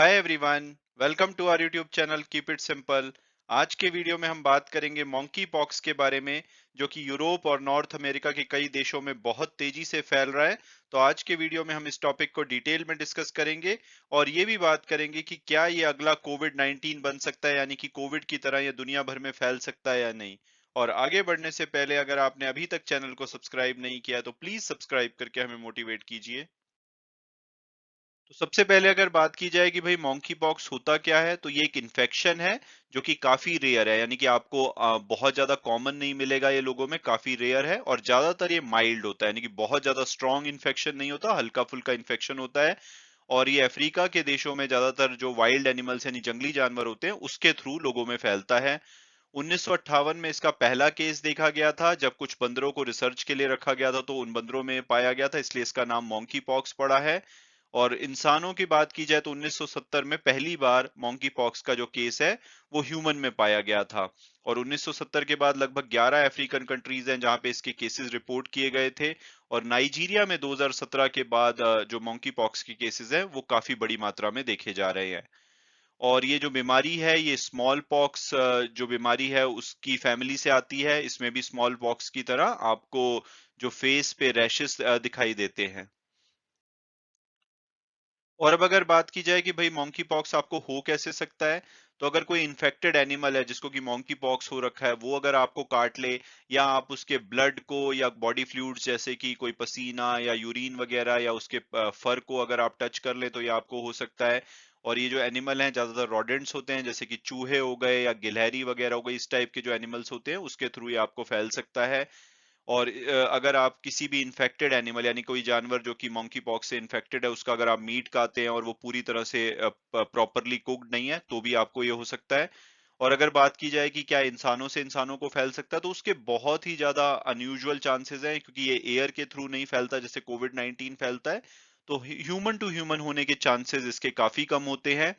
Hi everyone, welcome to our YouTube channel keep it simple. आज के video में हम बात करेंगे मॉन्की पॉक्स के बारे में, जो कि यूरोप और नॉर्थ अमेरिका के कई देशों में बहुत तेजी से फैल रहा है। तो आज के वीडियो में हम इस टॉपिक को डिटेल में डिस्कस करेंगे और ये भी बात करेंगे कि क्या ये अगला कोविड 19 बन सकता है, यानी कि कोविड की तरह ये दुनिया भर में फैल सकता है या नहीं। और आगे बढ़ने से पहले अगर आपने अभी तक चैनल को सब्सक्राइब नहीं किया तो प्लीज सब्सक्राइब करके हमें मोटिवेट कीजिए। तो सबसे पहले अगर बात की जाए कि भाई मॉन्की पॉक्स होता क्या है, तो ये एक इन्फेक्शन है जो कि काफी रेयर है, यानी कि आपको बहुत ज्यादा कॉमन नहीं मिलेगा, ये लोगों में काफी रेयर है और ज्यादातर ये माइल्ड होता है, यानी कि बहुत ज्यादा स्ट्रॉन्ग इन्फेक्शन नहीं होता, हल्का फुल्का इन्फेक्शन होता है। और ये अफ्रीका के देशों में ज्यादातर जो वाइल्ड एनिमल्स यानी जंगली जानवर होते हैं उसके थ्रू लोगों में फैलता है। 1958 में इसका पहला केस देखा गया था, जब कुछ बंदरों को रिसर्च के लिए रखा गया था, तो उन बंदरों में पाया गया था, इसलिए इसका नाम मॉन्की पॉक्स पड़ा है। और इंसानों की बात की जाए तो 1970 में पहली बार मॉन्की पॉक्स का जो केस है वो ह्यूमन में पाया गया था। और 1970 के बाद लगभग 11 अफ्रीकन कंट्रीज हैं जहां पे इसके केसेस रिपोर्ट किए गए थे। और नाइजीरिया में 2017 के बाद जो मॉन्की पॉक्स के केसेस हैं वो काफी बड़ी मात्रा में देखे जा रहे हैं। और ये जो बीमारी है, ये स्मॉल पॉक्स जो बीमारी है उसकी फैमिली से आती है। इसमें भी स्मॉल पॉक्स की तरह आपको जो फेस पे रैशेस दिखाई देते हैं। और अब अगर बात की जाए कि भाई मॉन्की पॉक्स आपको हो कैसे सकता है, तो अगर कोई इन्फेक्टेड एनिमल है जिसको कि मॉन्की पॉक्स हो रखा है, वो अगर आपको काट ले, या आप उसके ब्लड को या बॉडी फ्लूइड्स जैसे कि कोई पसीना या यूरिन वगैरह या उसके फर को अगर आप टच कर ले, तो ये आपको हो सकता है। और ये जो एनिमल हैं ज्यादातर रोडेंट्स होते हैं, जैसे कि चूहे हो गए या गिलहरी वगैरह हो गई, इस टाइप के जो एनिमल्स होते हैं उसके थ्रू ये आपको फैल सकता है। और अगर आप किसी भी इन्फेक्टेड एनिमल यानी कोई जानवर जो कि मंकी पॉक्स से इन्फेक्टेड है उसका अगर आप मीट खाते हैं और वो पूरी तरह से प्रॉपरली कुक्ड नहीं है, तो भी आपको ये हो सकता है। और अगर बात की जाए कि क्या इंसानों से इंसानों को फैल सकता है, तो उसके बहुत ही ज्यादा अनयूजुअल चांसेस हैं, क्योंकि ये एयर के थ्रू नहीं फैलता जैसे कोविड 19 फैलता है। तो ह्यूमन टू ह्यूमन होने के चांसेस इसके काफी कम होते हैं।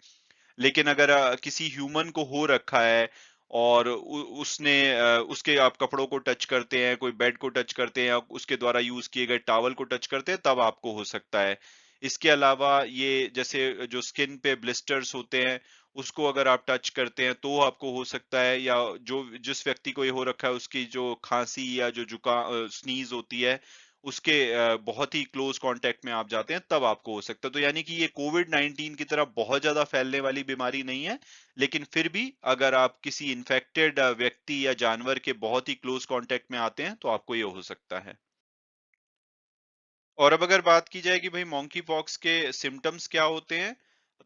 लेकिन अगर किसी ह्यूमन को हो रखा है और उसके आप कपड़ों को टच करते हैं, कोई बेड को टच करते हैं या उसके द्वारा यूज किए गए टॉवल को टच करते हैं, तब आपको हो सकता है। इसके अलावा ये जैसे जो स्किन पे ब्लिस्टर्स होते हैं, उसको अगर आप टच करते हैं तो आपको हो सकता है। या जो जिस व्यक्ति को ये हो रखा है उसकी जो खांसी या जो स्नीज होती है, उसके बहुत ही क्लोज कांटेक्ट में आप जाते हैं, तब आपको हो सकता है। तो यानी कि ये कोविड 19 की तरह बहुत ज्यादा फैलने वाली बीमारी नहीं है, लेकिन फिर भी अगर आप किसी इन्फेक्टेड व्यक्ति या जानवर के बहुत ही क्लोज कांटेक्ट में आते हैं, तो आपको ये हो सकता है। और अब अगर बात की जाए कि भाई मॉन्की पॉक्स के सिम्टम्स क्या होते हैं,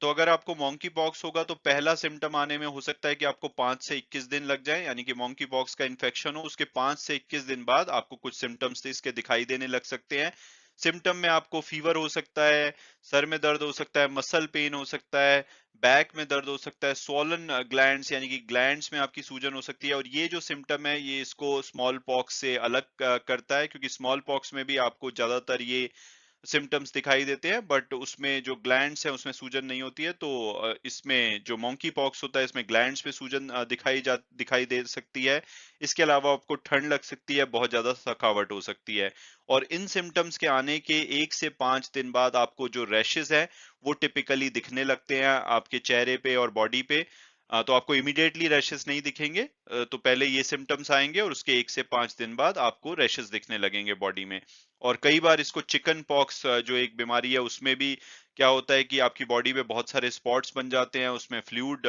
तो अगर आपको मॉन्की पॉक्स होगा तो पहला सिम्टम आने में हो सकता है कि आपको 5 से 21 दिन लग जाए, यानी कि मॉन्की पॉक्स का इन्फेक्शन हो उसके 5 से 21 दिन बाद आपको कुछ सिम्टम्स इसके दिखाई देने लग सकते हैं। सिम्टम में आपको फीवर हो सकता है, सर में दर्द हो सकता है, मसल पेन हो सकता है, बैक में दर्द हो सकता है, स्वॉलन ग्लैंड्स यानी कि ग्लैंड्स में आपकी सूजन हो सकती है। और ये जो सिम्टम है ये इसको स्मॉल पॉक्स से अलग करता है, क्योंकि स्मॉल पॉक्स में भी आपको ज्यादातर ये सिम्टम्स दिखाई देते हैं, बट उसमें जो ग्लैंड्स हैं उसमें सूजन नहीं होती है। तो इसमें जो मॉन्की पॉक्स होता है इसमें ग्लैंड्स पे सूजन दिखाई दे सकती है। इसके अलावा आपको ठंड लग सकती है, बहुत ज्यादा थकावट हो सकती है। और इन सिम्टम्स के आने के 1 से 5 दिन बाद आपको जो रैशेस है वो टिपिकली दिखने लगते हैं आपके चेहरे पे और बॉडी पे। तो आपको इमीडिएटली रैशेस नहीं दिखेंगे, तो पहले ये सिम्टम्स आएंगे और उसके 1 से 5 दिन बाद आपको रैशेस दिखने लगेंगे बॉडी में। और कई बार इसको चिकन पॉक्स जो एक बीमारी है उसमें भी क्या होता है कि आपकी बॉडी पे बहुत सारे स्पॉट्स बन जाते हैं, उसमें फ्लूइड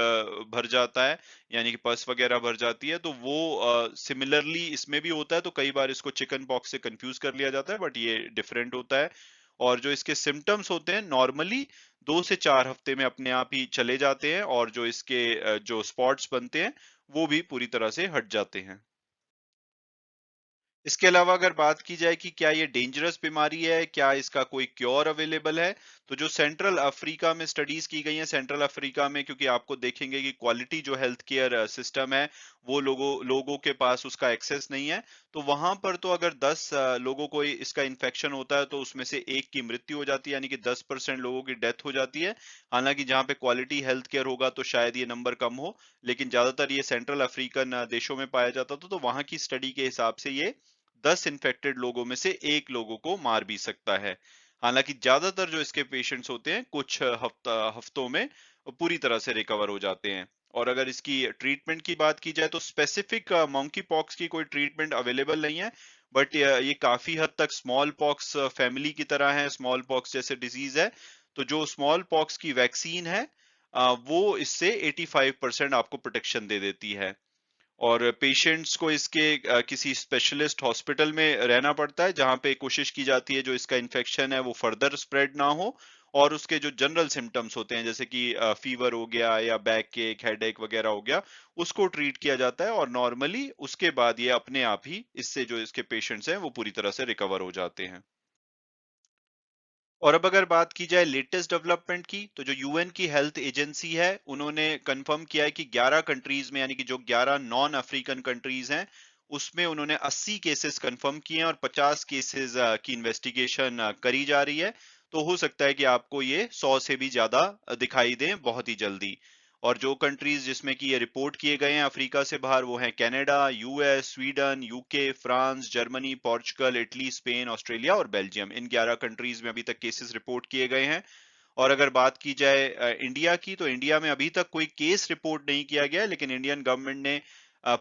भर जाता है, यानी कि पस वगैरह भर जाती है। तो वो सिमिलरली इसमें भी होता है, तो कई बार इसको चिकन पॉक्स से कंफ्यूज कर लिया जाता है, बट ये डिफरेंट होता है। और जो इसके सिम्टम्स होते हैं नॉर्मली 2 से 4 हफ्ते में अपने आप ही चले जाते हैं, और जो इसके जो स्पॉट्स बनते हैं वो भी पूरी तरह से हट जाते हैं। इसके अलावा अगर बात की जाए कि क्या ये डेंजरस बीमारी है, क्या इसका कोई क्योर अवेलेबल है, तो जो सेंट्रल अफ्रीका में स्टडीज की गई हैं, सेंट्रल अफ्रीका में, क्योंकि आपको देखेंगे कि क्वालिटी जो हेल्थ केयर सिस्टम है वो लोगों के पास उसका एक्सेस नहीं है। तो वहां पर तो अगर 10 लोगों को इसका इन्फेक्शन होता है तो उसमें से एक की मृत्यु हो जाती है, यानी कि 10% लोगों की डेथ हो जाती है। हालांकि जहाँ पे क्वालिटी हेल्थ केयर होगा तो शायद ये नंबर कम हो, लेकिन ज्यादातर ये सेंट्रल अफ्रीकन देशों में पाया जाता था। तो वहां की स्टडी के हिसाब से ये 10 इन्फेक्टेड लोगों में से एक लोगों को मार भी सकता है। हालांकि ज्यादातर जो इसके पेशेंट्स होते हैं कुछ हफ्तों में पूरी तरह से रिकवर हो जाते हैं। और अगर इसकी ट्रीटमेंट की बात की जाए तो स्पेसिफिक मॉन्की पॉक्स की कोई ट्रीटमेंट अवेलेबल नहीं है, बट ये काफी हद तक स्मॉल पॉक्स फैमिली की तरह है, स्मॉल पॉक्स जैसे डिजीज है। तो जो स्मॉल पॉक्स की वैक्सीन है वो इससे 85% आपको प्रोटेक्शन दे देती है। और पेशेंट्स को इसके किसी स्पेशलिस्ट हॉस्पिटल में रहना पड़ता है, जहां पे कोशिश की जाती है जो इसका इन्फेक्शन है वो फर्दर स्प्रेड ना हो, और उसके जो जनरल सिम्टम्स होते हैं जैसे कि फीवर हो गया या बैक एक हेडेक वगैरह हो गया, उसको ट्रीट किया जाता है, और नॉर्मली उसके बाद ये अपने आप ही इससे जो इसके पेशेंट्स हैं वो पूरी तरह से रिकवर हो जाते हैं। और अब अगर बात की जाए लेटेस्ट डेवलपमेंट की, तो जो यूएन की हेल्थ एजेंसी है उन्होंने कंफर्म किया है कि 11 कंट्रीज में, यानी कि जो 11 नॉन अफ्रीकन कंट्रीज हैं उसमें उन्होंने 80 केसेस कंफर्म किए हैं और 50 केसेस की इन्वेस्टिगेशन करी जा रही है। तो हो सकता है कि आपको ये 100 से भी ज्यादा दिखाई दें बहुत ही जल्दी। और जो कंट्रीज जिसमें कि ये रिपोर्ट किए गए हैं अफ्रीका से बाहर, वो हैं Canada, US, Sweden, UK, France, Germany, Portugal, Italy, Spain, Australia और बेल्जियम। इन 11 कंट्रीज में अभी तक केसेस रिपोर्ट किए गए हैं। और अगर बात की जाए इंडिया की, तो इंडिया में अभी तक कोई केस रिपोर्ट नहीं किया गया है, लेकिन इंडियन गवर्नमेंट ने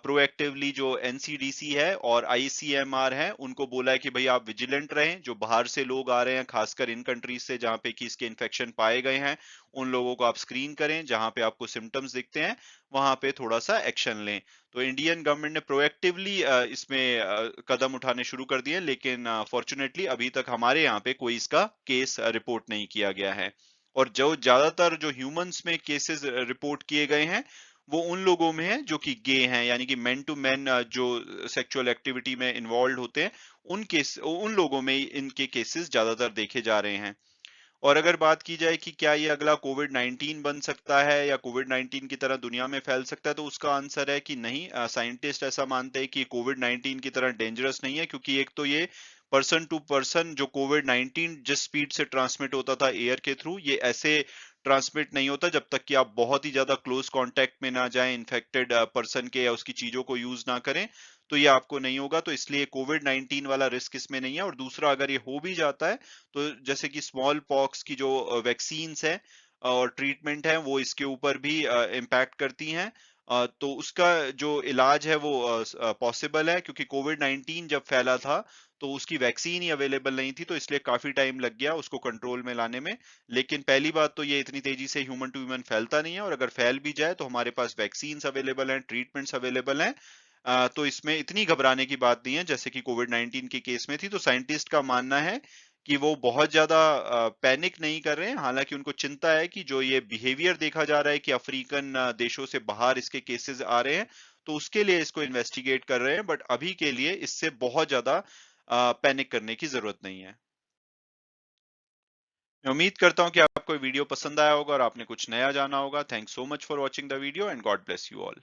प्रोएक्टिवली जो एनसीडीसी है और आईसीएमआर है उनको बोला है कि भाई आप विजिलेंट रहें, जो बाहर से लोग आ रहे हैं खासकर इन कंट्रीज से जहां पे कि इसके इन्फेक्शन पाए गए हैं, उन लोगों को आप स्क्रीन करें, जहां पे आपको सिम्टम्स दिखते हैं वहां पे थोड़ा सा एक्शन लें। तो इंडियन गवर्नमेंट ने प्रोएक्टिवली इसमें कदम उठाने शुरू कर दिए, लेकिन फॉर्चुनेटली अभी तक हमारे यहाँ पे कोई इसका केस रिपोर्ट नहीं किया गया है। और जो ज्यादातर जो ह्यूमंस में केसेस रिपोर्ट किए गए हैं वो उन लोगों में है जो कि गे हैं, यानी कि मैन टू मैन जो सेक्सुअल एक्टिविटी में इन्वॉल्व होते हैं, उन लोगों में ही इनके केसेस ज्यादातर देखे जा रहे हैं। और अगर बात की जाए कि क्या ये अगला कोविड 19 बन सकता है या कोविड 19 की तरह दुनिया में फैल सकता है, तो उसका आंसर है कि नहीं। साइंटिस्ट ऐसा मानते हैं कि कोविड 19 की तरह डेंजरस नहीं है, क्योंकि एक तो ये पर्सन टू पर्सन जो कोविड 19 जिस स्पीड से ट्रांसमिट होता था एयर के थ्रू, ये ऐसे ट्रांसमिट नहीं होता जब तक कि आप बहुत ही ज्यादा क्लोज कांटेक्ट में ना जाएं इन्फेक्टेड पर्सन के, या उसकी चीजों को यूज ना करें, तो ये आपको नहीं होगा। तो इसलिए कोविड 19 वाला रिस्क इसमें नहीं है। और दूसरा, अगर ये हो भी जाता है तो जैसे कि स्मॉल पॉक्स की जो वैक्सीन्स है और ट्रीटमेंट है वो इसके ऊपर भी इम्पैक्ट करती हैं। तो उसका जो इलाज है वो पॉसिबल है, क्योंकि कोविड 19 जब फैला था तो उसकी वैक्सीन ही अवेलेबल नहीं थी, तो इसलिए काफी टाइम लग गया उसको कंट्रोल में लाने में। लेकिन पहली बात तो ये इतनी तेजी से ह्यूमन टू ह्यूमन फैलता नहीं है, और अगर फैल भी जाए तो हमारे पास वैक्सीन्स अवेलेबल हैं, ट्रीटमेंट्स अवेलेबल हैं। तो इसमें इतनी घबराने की बात नहीं है जैसे कि कोविड 19 के केस में थी। तो साइंटिस्ट का मानना है कि वो बहुत ज्यादा पैनिक नहीं कर रहे हैं। हालांकि उनको चिंता है कि जो ये बिहेवियर देखा जा रहा है कि अफ्रीकन देशों से बाहर इसके केसेस आ रहे हैं, तो उसके लिए इसको इन्वेस्टिगेट कर रहे हैं, बट अभी के लिए इससे बहुत ज्यादा पैनिक करने की जरूरत नहीं है। मैं उम्मीद करता हूं कि आपको वीडियो पसंद आया होगा और आपने कुछ नया जाना होगा। Thanks so much for watching the video and God bless you all.